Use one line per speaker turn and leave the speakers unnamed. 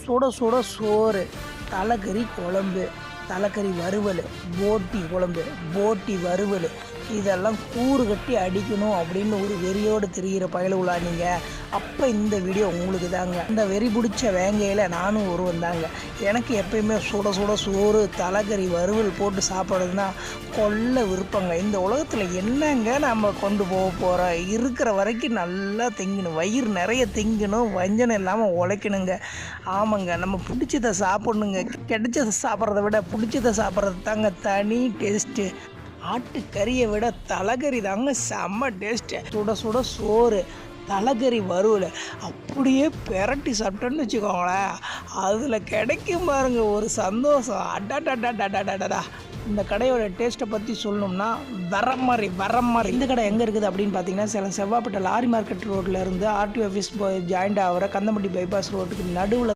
சுட சுட சோறு, தலைக்கறி குழம்பு, தலைக்கறி வறுவல், போட்டி குழம்பு, போட்டி வறுவல், இதெல்லாம் கூறு கட்டி அடிக்கணும் அப்படின்னு ஒரு வெறியோடு திரிகிற பயலுகளா நீங்கள்? அப்போ இந்த வீடியோ உங்களுக்கு தாங்க. இந்த வெறி பிடிச்ச வேங்கையில் நானும் ஒருவன் தாங்க. எனக்கு எப்பயுமே சுட சுட சோறு, தலைக்கறி வறுவல் போட்டு சாப்பிட்றதுனா கொள்ள விருப்பங்க. இந்த உலகத்தில் என்னங்க நம்ம கொண்டு போக போகிறோம்? இருக்கிற வரைக்கும் நல்லா திங்கணும், வயிறு நிறைய திங்கணும், வஞ்சனம் இல்லாமல் உழைக்கணுங்க. ஆமாங்க, நம்ம பிடிச்சதை சாப்பிட்ணுங்க. கிடைச்சதை சாப்பிட்றத விட பிடிச்சதை சாப்பிட்றது தாங்க தனி டேஸ்ட்டு. ஆட்டுக்கறியை விட தலைக்கறி தாங்க செம்ம டேஸ்ட்டு. சுட சுட சோறு, தலைக்கறி வறுவல் அப்படியே பெரட்டி சாப்பிட்டோன்னு வச்சுக்கோங்களேன், அதில் கிடைக்கும் பாருங்க ஒரு சந்தோஷம். அடாடாடாடாடாடா. இந்த கடையோட டேஸ்ட்டை பற்றி சொல்லணும்னா வர மாதிரி. இந்த கடை எங்கே இருக்குது அப்படின்னு பார்த்தீங்கன்னா, சேலம் செவ்வாப்பேட்டை லாரி மார்க்கெட் ரோட்டில் இருந்து ஆர்டிஓ ஆஃபீஸ் ஜாயிண்ட் ஆகிற கந்தம்பட்டி பைபாஸ் ரோட்டுக்கு நடுவில்